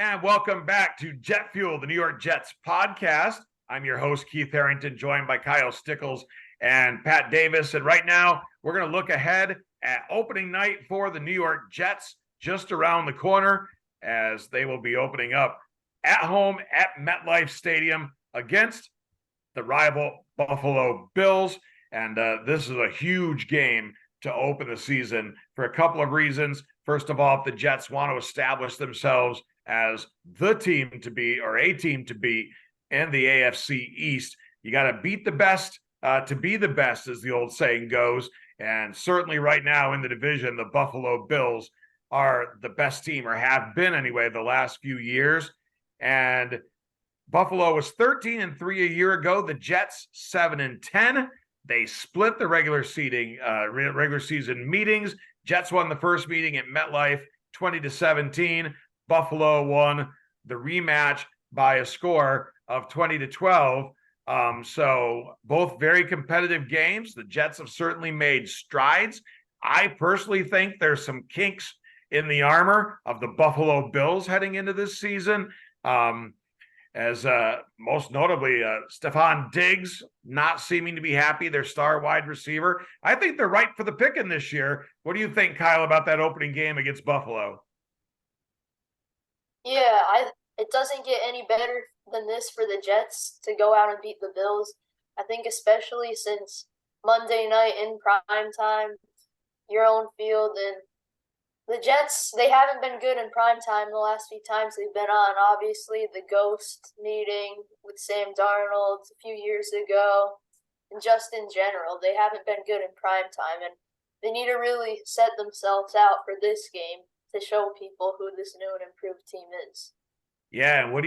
And welcome back to Jet Fuel, the New York Jets podcast. I'm your host, Keith Harrington, joined by Kyle Stickles and Pat Davis. And right now, we're going to look ahead at opening night for the New York Jets just around the corner, as they will be opening up at home at MetLife Stadium against the rival Buffalo Bills. And this is a huge game to open the season for a couple of reasons. First of all, if the Jets want to establish themselves as the team to beat, or a team to beat in the AFC East, you got to beat the best to be the best, as the old saying goes. And certainly right now in the division, the Buffalo Bills are the best team, or have been anyway, the last few years. And Buffalo was 13-3 a year ago. The Jets 7-10. They split the regular season meetings. Jets won the first meeting at MetLife 20-17. Buffalo won the rematch by a score of 20-12. So both very competitive games. The Jets have certainly made strides. I personally think there's some kinks in the armor of the Buffalo Bills heading into this season. As most notably, Stephon Diggs not seeming to be happy, their star wide receiver. I think they're ripe for the picking this year. What do you think, Kyle, about that opening game against Buffalo? Yeah, it doesn't get any better than this for the Jets to go out and beat the Bills. I think especially since Monday night in prime time, your own field, and the Jets, they haven't been good in prime time the last few times they've been on. Obviously, the ghost meeting with Sam Darnold a few years ago, and just in general, they haven't been good in prime time, and they need to really set themselves out for this game to show people who this new and improved team is. Yeah, and what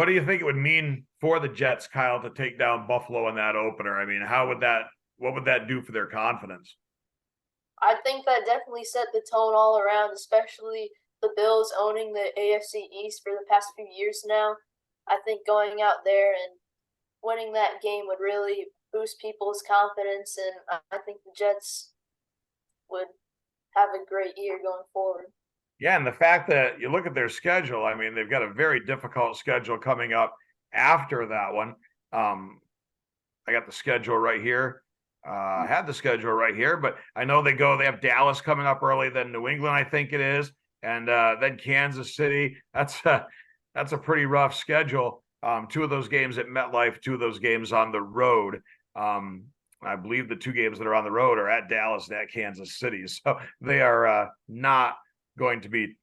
do you think it would mean for the Jets, Kyle, to take down Buffalo in that opener? I mean, what would that do for their confidence? I think that definitely set the tone all around, especially the Bills owning the AFC East for the past few years now. I think going out there and winning that game would really boost people's confidence, and I think the Jets would have a great year going forward. Yeah, and the fact that you look at their schedule, I mean, they've got a very difficult schedule coming up after that one. I got the schedule right here. I had the schedule right here, but I know they have Dallas coming up early, then New England, I think it is, and then Kansas City. That's a pretty rough schedule. Two of those games at MetLife, two of those games on the road. I believe the two games that are on the road are at Dallas and at Kansas City. So they are not going to be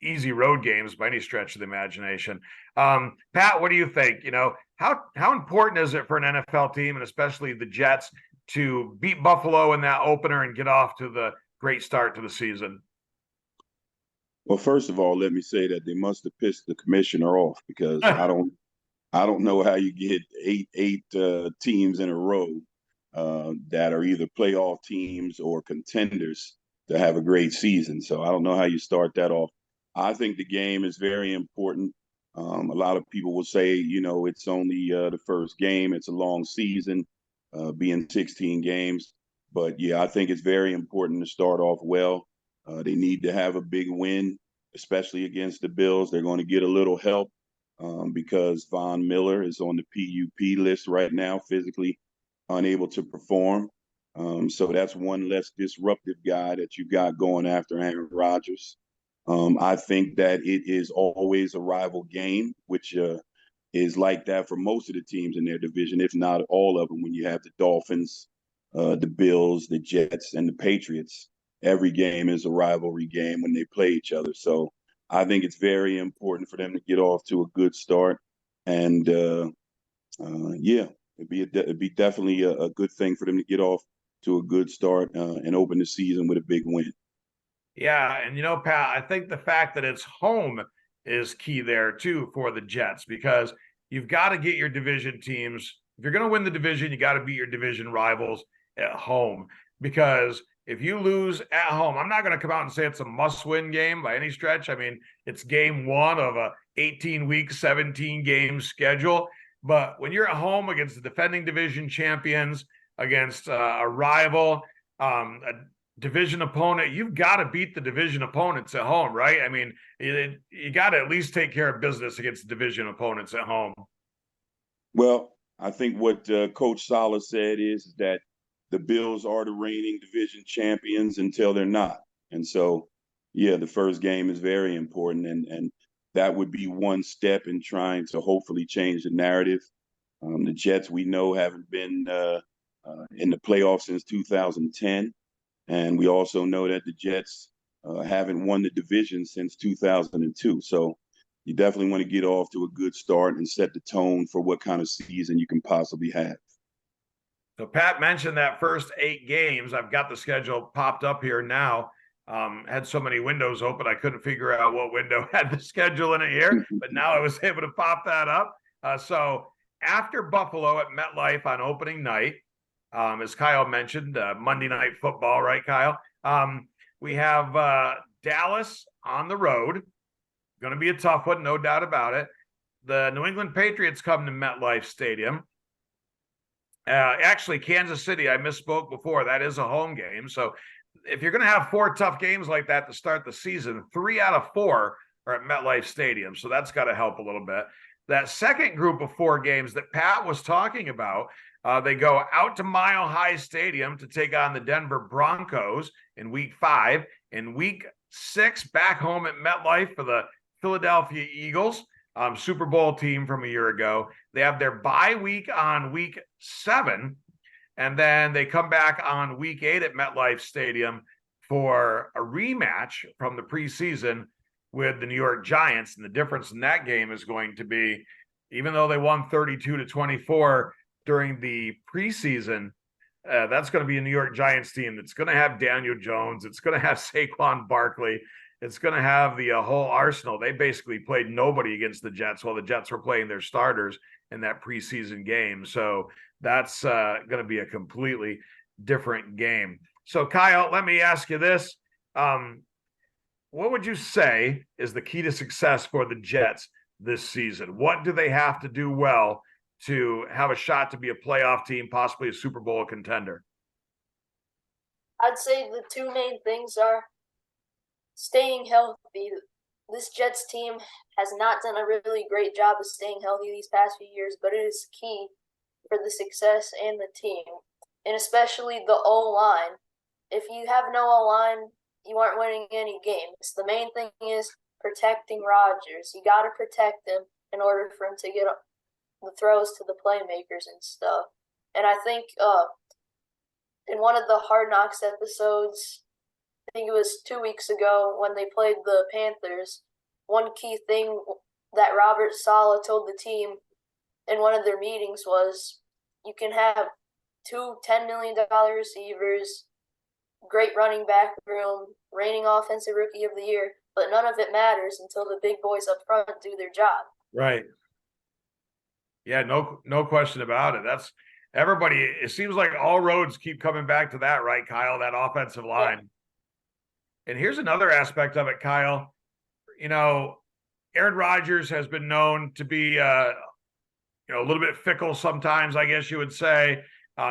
easy road games by any stretch of the imagination. Pat, what do you think? You know, how important is it for an NFL team, and especially the Jets, to beat Buffalo in that opener and get off to the great start to the season? Well, first of all, let me say that they must have pissed the commissioner off, because I don't know how you get eight teams in a row that are either playoff teams or contenders to have a great season. So I don't know how you start that off. I think the game is very important. A lot of people will say, you know, it's only the first game. It's a long season, being 16 games. But, yeah, I think it's very important to start off well. They need to have a big win, especially against the Bills. They're going to get a little help because Von Miller is on the PUP list right now, physically unable to perform. So that's one less disruptive guy that you got going after Aaron Rodgers. I think that it is always a rival game, which is like that for most of the teams in their division, if not all of them. When you have the Dolphins, the Bills, the Jets, and the Patriots, every game is a rivalry game when they play each other. So I think it's very important for them to get off to a good start. And, yeah, it'd be definitely a good thing for them to get off to a good start and open the season with a big win. Yeah, and you know, Pat, I think the fact that it's home is key there too for the Jets, because you've got to get your division teams. If you're going to win the division, you got to beat your division rivals at home, because if you lose at home, I'm not going to come out and say it's a must-win game by any stretch. I mean, it's game one of a 18-week, 17-game schedule. But when you're at home against the defending division champions, against a rival, division opponent, you've got to beat the division opponents at home, right? I mean, you got to at least take care of business against division opponents at home. Well, I think what Coach Sala said is that the Bills are the reigning division champions until they're not. And so, yeah, the first game is very important. And that would be one step in trying to hopefully change the narrative. The Jets, we know, haven't been in the playoffs since 2010. And we also know that the Jets haven't won the division since 2002. So you definitely want to get off to a good start and set the tone for what kind of season you can possibly have. So Pat mentioned that first 8 games. I've got the schedule popped up here now. Had so many windows open, I couldn't figure out what window had the schedule in it here, but now I was able to pop that up. So after Buffalo at MetLife on opening night, as Kyle mentioned, Monday Night Football, right, Kyle? We have Dallas on the road. Going to be a tough one, no doubt about it. The New England Patriots come to MetLife Stadium. Actually, Kansas City, I misspoke before. That is a home game. So if you're going to have 4 tough games like that to start the season, 3 out of 4 are at MetLife Stadium. So that's got to help a little bit. That second group of 4 games that Pat was talking about, they go out to Mile High Stadium to take on the Denver Broncos in week 5. In week 6, back home at MetLife for the Philadelphia Eagles, Super Bowl team from a year ago. They have their bye week on week 7, and then they come back on week 8 at MetLife Stadium for a rematch from the preseason with the New York Giants. And the difference in that game is going to be, even though they won 32-24 during the preseason, that's going to be a New York Giants team that's going to have Daniel Jones. It's going to have Saquon Barkley. It's going to have the whole arsenal. They basically played nobody against the Jets while the Jets were playing their starters in that preseason game. So that's going to be a completely different game. So, Kyle, let me ask you this. What would you say is the key to success for the Jets this season? What do they have to do well to have a shot to be a playoff team, possibly a Super Bowl contender? I'd say the 2 main things are staying healthy. This Jets team has not done a really great job of staying healthy these past few years, but it is key for the success and the team, and especially the O-line. If you have no O-line, you aren't winning any games. The main thing is protecting Rodgers. You got to protect him in order for him to get the throws to the playmakers and stuff. And I think in one of the Hard Knocks episodes, I think it was 2 weeks ago when they played the Panthers, one key thing that Robert Saleh told the team in one of their meetings was, you can have 2 $10 million receivers, great running back room, reigning offensive rookie of the year, but none of it matters until the big boys up front do their job. Right. Yeah, no question about it. That's everybody. It seems like all roads keep coming back to that, right, Kyle? That offensive line. Yeah. And here's another aspect of it, Kyle. You know, Aaron Rodgers has been known to be, a little bit fickle sometimes, I guess you would say.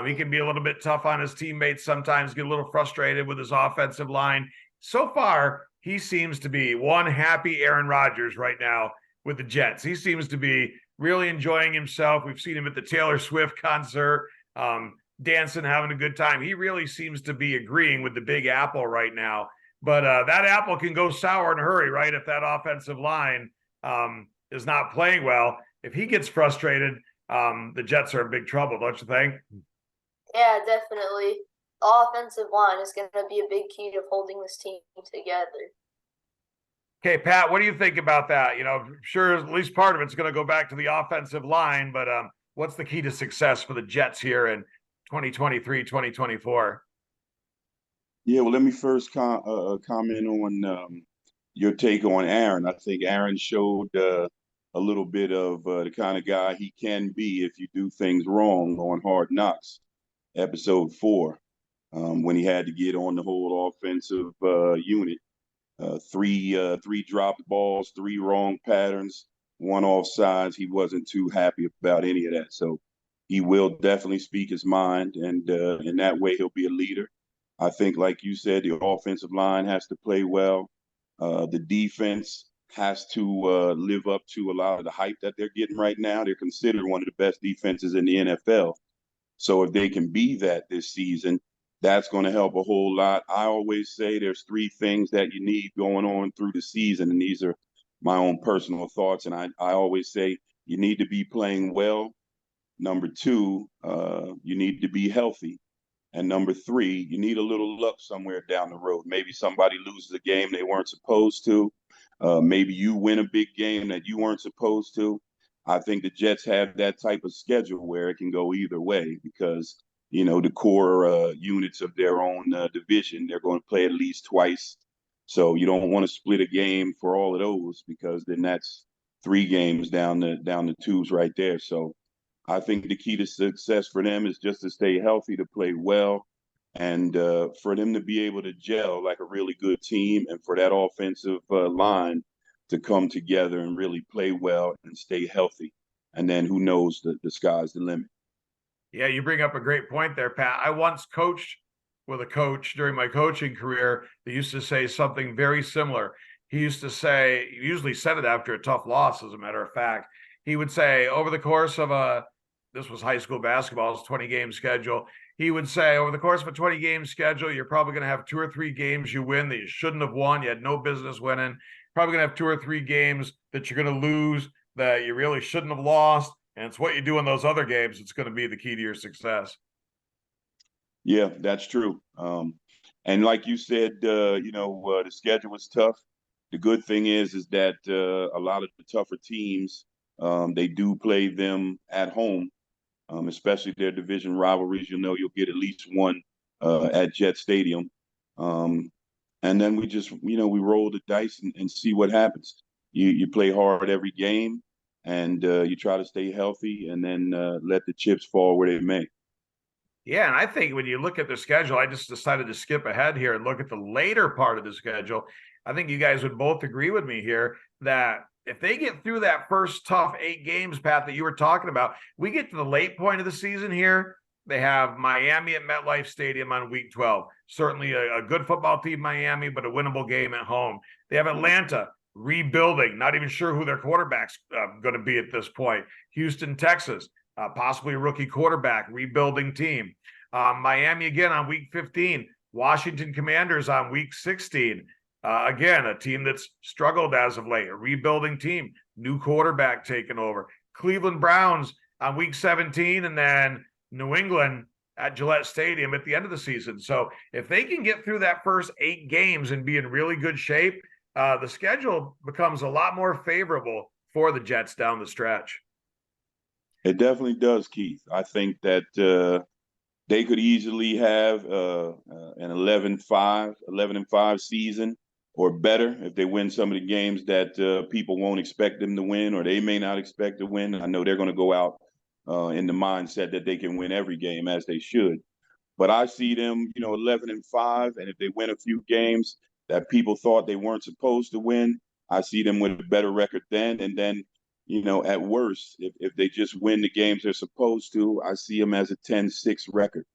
He can be a little bit tough on his teammates sometimes, get a little frustrated with his offensive line. So far, he seems to be one happy Aaron Rodgers right now with the Jets. He seems to be really enjoying himself. We've seen him at the Taylor Swift concert, dancing, having a good time. He really seems to be agreeing with the Big Apple right now. But that apple can go sour in a hurry, right? If that offensive line is not playing well. If he gets frustrated, the Jets are in big trouble, don't you think? Yeah, definitely. The offensive line is going to be a big key to holding this team together. Okay, Pat, what do you think about that? You know, I'm sure at least part of it's going to go back to the offensive line, but what's the key to success for the Jets here in 2023, 2024? Yeah, well, let me first comment on your take on Aaron. I think Aaron showed a little bit of the kind of guy he can be if you do things wrong on Hard Knocks, episode 4, when he had to get on the whole offensive unit. 3 dropped balls, 3 wrong patterns, 1 offsides. He wasn't too happy about any of that. So he will definitely speak his mind, and in that way, he'll be a leader. I think, like you said, the offensive line has to play well. The defense has to live up to a lot of the hype that they're getting right now. They're considered one of the best defenses in the NFL. So if they can be that this season, that's going to help a whole lot. I always say there's three things that you need going on through the season, and these are my own personal thoughts. And I always say you need to be playing well. Number two, you need to be healthy. And number three, you need a little luck somewhere down the road. Maybe somebody loses a game they weren't supposed to. Maybe you win a big game that you weren't supposed to. I think the Jets have that type of schedule where it can go either way because, the core units of their own division, they're going to play at least twice. So you don't want to split a game for all of those because then that's 3 games down the tubes right there. So I think the key to success for them is just to stay healthy, to play well, and for them to be able to gel like a really good team, and for that offensive line to come together and really play well and stay healthy. And then who knows, the sky's the limit. Yeah, you bring up a great point there, Pat. I once coached with a coach during my coaching career that used to say something very similar. He used to say, he usually said it after a tough loss, as a matter of fact. He would say, over the course of this was high school basketball, it's 20-game schedule. He would say, over the course of a 20-game schedule, you're probably going to have 2 or 3 games you win that you shouldn't have won. You had no business winning. Probably going to have 2 or 3 games that you're going to lose that you really shouldn't have lost. And it's what you do in those other games that's going to be the key to your success. Yeah, that's true. And like you said, the schedule was tough. The good thing is that a lot of the tougher teams, they do play them at home, especially their division rivalries. You'll get at least one at Jet Stadium. And then we just, we roll the dice and see what happens. You play hard every game, and you try to stay healthy, and then let the chips fall where they may. Yeah, and I think when you look at the schedule, I just decided to skip ahead here and look at the later part of the schedule. I think you guys would both agree with me here that if they get through that first tough 8 games, Pat, that you were talking about, we get to the late point of the season here. They have Miami at MetLife Stadium on week 12. Certainly a good football team, Miami, but a winnable game at home. They have Atlanta rebuilding, not even sure who their quarterback's going to be at this point. Houston, Texas. Possibly a rookie quarterback, rebuilding team. Miami again on week 15. Washington Commanders on week 16. Again, a team that's struggled as of late, a rebuilding team, new quarterback taking over. Cleveland Browns on week 17, and then New England at Gillette Stadium at the end of the season. So if they can get through that first 8 games and be in really good shape, the schedule becomes a lot more favorable for the Jets down the stretch. It definitely does, Keith. I think that they could easily have an 11-5 season or better if they win some of the games that people won't expect them to win, or they may not expect to win. I know they're going to go out in the mindset that they can win every game, as they should. But I see them, 11-5, and if they win a few games that people thought they weren't supposed to win, I see them with a better record then. And then, at worst, if they just win the games they're supposed to, I see them as a 10-6 record.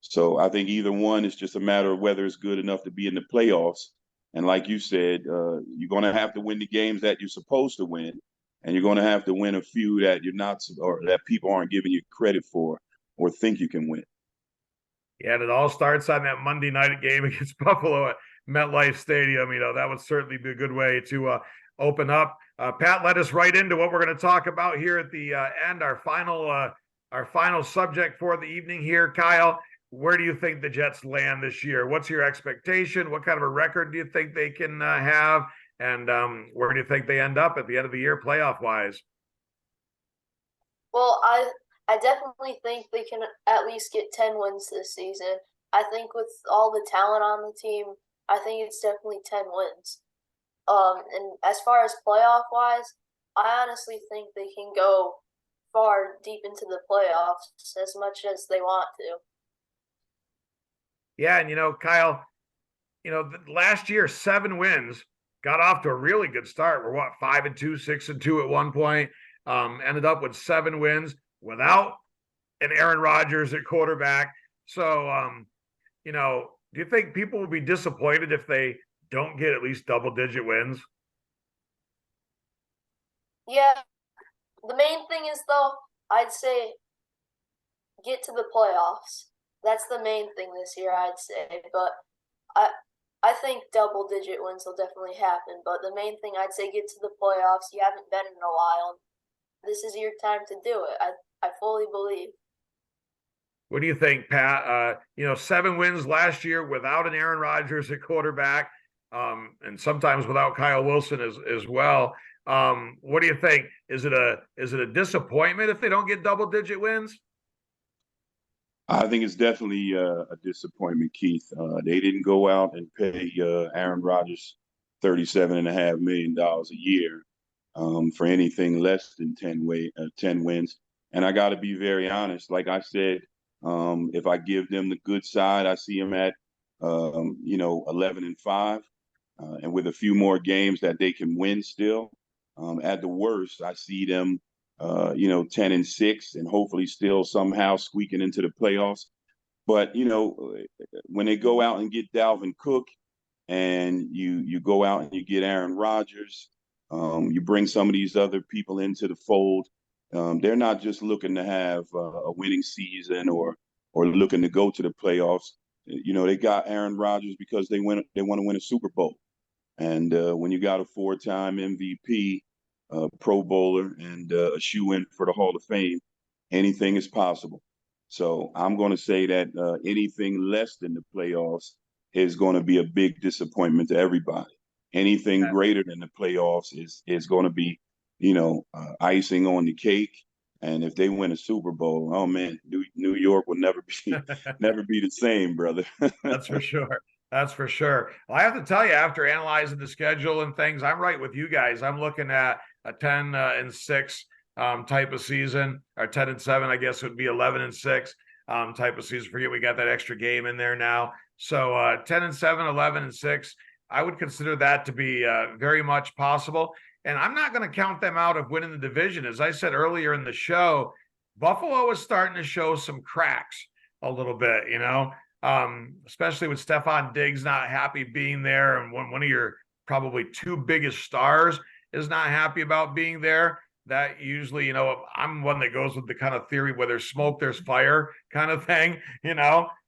So I think either one is just a matter of whether it's good enough to be in the playoffs. And like you said, you're going to have to win the games that you're supposed to win, and you're going to have to win a few that you're not, or that people aren't giving you credit for or think you can win. Yeah, and it all starts on that Monday night game against Buffalo at MetLife Stadium. That would certainly be a good way to open up. Pat, let us right into what we're going to talk about here at the end, our final subject for the evening here. Kyle, where do you think the Jets land this year? What's your expectation? What kind of a record do you think they can have? And where do you think they end up at the end of the year playoff-wise? Well, I definitely think they can at least get 10 wins this season. I think with all the talent on the team, I think it's definitely 10 wins. And as far as playoff-wise, I honestly think they can go far deep into the playoffs as much as they want to. Yeah, and Kyle, last year 7 wins, got off to a really good start. We're 5-2, 6-2 at one point. Ended up with 7 wins without an Aaron Rodgers at quarterback. So, Do you think people will be disappointed if they don't get at least double-digit wins? Yeah, the main thing is though, I'd say get to the playoffs. That's the main thing this year, I'd say. But I I think double digit wins will definitely happen. But the main thing I'd say get to the playoffs. You haven't been in a while. This is your time to do it. I fully believe. What do you think, Pat? 7 wins last year without an Aaron Rodgers at quarterback, and sometimes without Kyle Wilson as well. What do you think? Is it a disappointment if they don't get double-digit wins? I think it's definitely a disappointment, Keith. They didn't go out and pay Aaron Rodgers $37.5 million a year for anything less than 10 wins. And I got to be very honest. Like I said, if I give them the good side, I see them at 11-5, and with a few more games that they can win still. At the worst, I see them 10-6, and hopefully still somehow squeaking into the playoffs. But when they go out and get Dalvin Cook, and you go out and you get Aaron Rodgers, you bring some of these other people into the fold. They're not just looking to have a winning season or looking to go to the playoffs. They got Aaron Rodgers because they want to win a Super Bowl. And when you got a 4-time MVP, Pro Bowler, and a shoe-in for the Hall of Fame, anything is possible. So I'm going to say that anything less than the playoffs is going to be a big disappointment to everybody. Anything greater than the playoffs is going to be, icing on the cake. And if they win a Super Bowl, oh man, New York will never be the same, brother. That's for sure. That's for sure. Well, I have to tell you, after analyzing the schedule and things, I'm right with you guys. I'm looking at a 10-6 type of season, or 10-7, I guess would be 11-6 type of season. Forget we got that extra game in there now. So 10-7, 11-6, I would consider that to be very much possible. And I'm not going to count them out of winning the division. As I said earlier in the show, Buffalo is starting to show some cracks a little bit, especially with Stephon Diggs not happy being there, and one of your probably 2 biggest stars is not happy about being there. That usually, I'm one that goes with the kind of theory where there's smoke, there's fire kind of thing,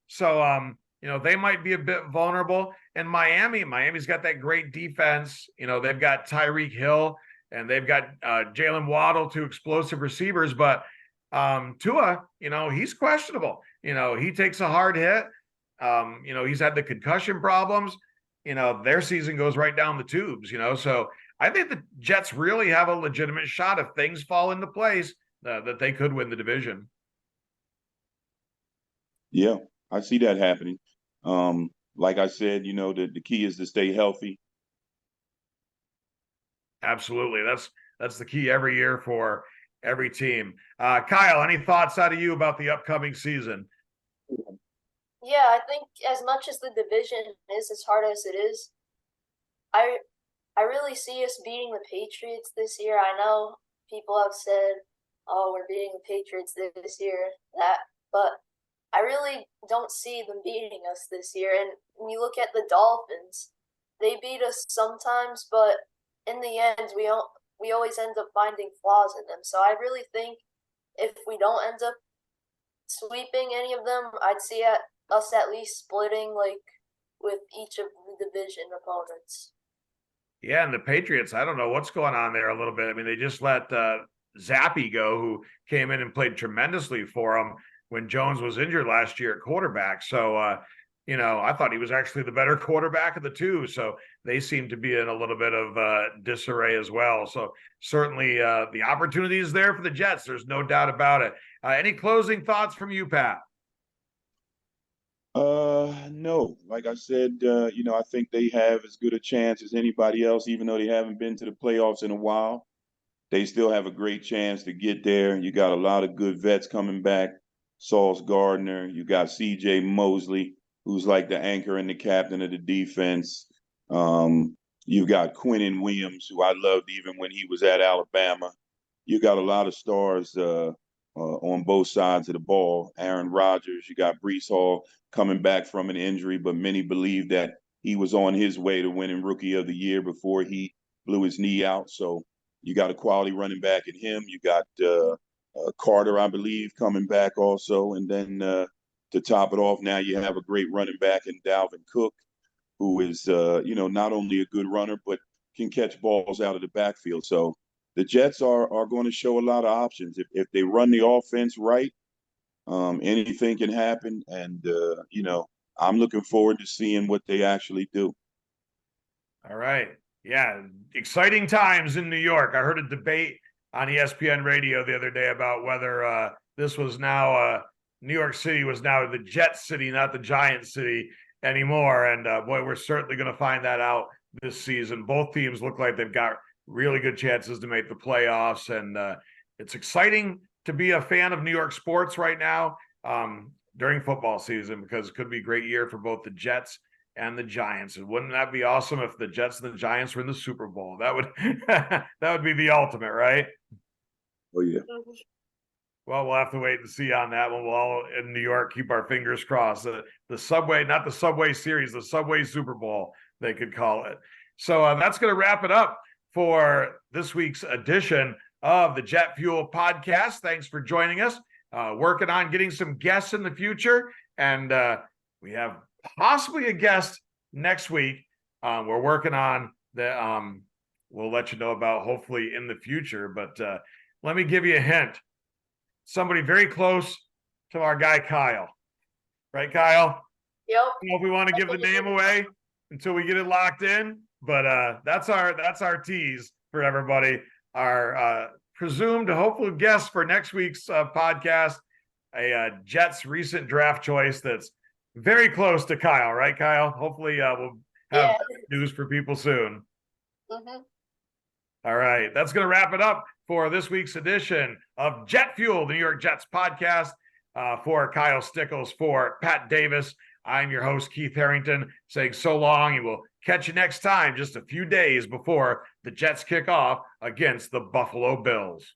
So, they might be a bit vulnerable. And Miami's got that great defense. They've got Tyreek Hill, and they've got Jalen Waddle, 2 explosive receivers. But Tua, he's questionable. He takes a hard hit. He's had the concussion problems. Their season goes right down the tubes, So I think the Jets really have a legitimate shot if things fall into place that they could win the division. Yeah, I see that happening. Like I said, the key is to stay healthy. Absolutely. That's the key every year for every team. Kyle, any thoughts out of you about the upcoming season? Yeah, I think as much as the division is as hard as it is, I I really see us beating the Patriots this year. I know people have said, "Oh, we're beating the Patriots this year," but I really don't see them beating us this year. And when you look at the Dolphins, they beat us sometimes, but in the end, we always end up finding flaws in them. So I really think if we don't end up sweeping any of them, I'd see us at least splitting with each of the division opponents. Yeah, and the Patriots, I don't know what's going on there a little bit. I mean, they just let Zappy go, who came in and played tremendously for them when Jones was injured last year at quarterback. So, I thought he was actually the better quarterback of the 2. So they seem to be in a little bit of disarray as well. So certainly the opportunity is there for the Jets. There's no doubt about it. Any closing thoughts from you, Pat? No. Like I said, I think they have as good a chance as anybody else, even though they haven't been to the playoffs in a while. They still have a great chance to get there. You got a lot of good vets coming back. Sauce Gardner, you got C.J. Mosley, who's like the anchor and the captain of the defense. You've got Quinnen Williams, who I loved even when he was at Alabama. You got a lot of stars on both sides of the ball. Aaron Rodgers, you got Breece Hall coming back from an injury, but many believe that he was on his way to winning Rookie of the Year before he blew his knee out. So you got a quality running back in him. You got Carter, I believe, coming back also. And then to top it off, now you have a great running back in Dalvin Cook, who is, not only a good runner, but can catch balls out of the backfield. So the Jets are going to show a lot of options. If they run the offense right, anything can happen. And, I'm looking forward to seeing what they actually do. All right. Yeah. Exciting times in New York. I heard a debate on ESPN radio the other day about whether this was now New York City was now the Jet City, not the Giant City anymore. And boy, we're certainly going to find that out this season. Both teams look like they've got really good chances to make the playoffs. And it's exciting to be a fan of New York sports right now during football season, because it could be a great year for both the Jets and the Giants. And wouldn't that be awesome if the Jets and the Giants were in the Super Bowl? That would that would be the ultimate, right? Oh, yeah. Well, we'll have to wait and see on that one. We'll all in New York keep our fingers crossed. The Subway, not the Subway Series, the Subway Super Bowl, they could call it. So that's going to wrap it up for this week's edition of the Jet Fuel Podcast. Thanks for joining us. Working on getting some guests in the future. And we have possibly a guest next week. We're working on the, we'll let you know about hopefully in the future. But let me give you a hint. Somebody very close to our guy, Kyle. Right, Kyle? Yep. I don't know if we want to give the name away until we get it locked in, but that's our tease for everybody. Our presumed hopeful guest for next week's podcast, a Jets recent draft choice that's very close to Kyle, right, Kyle? Hopefully we'll have news for people soon. Mm-hmm. All right. That's going to wrap it up for this week's edition of Jet Fuel, the New York Jets podcast. For Kyle Stickles, for Pat Davis, I'm your host, Keith Harrington, saying so long, and we'll catch you next time, just a few days before the Jets kick off against the Buffalo Bills.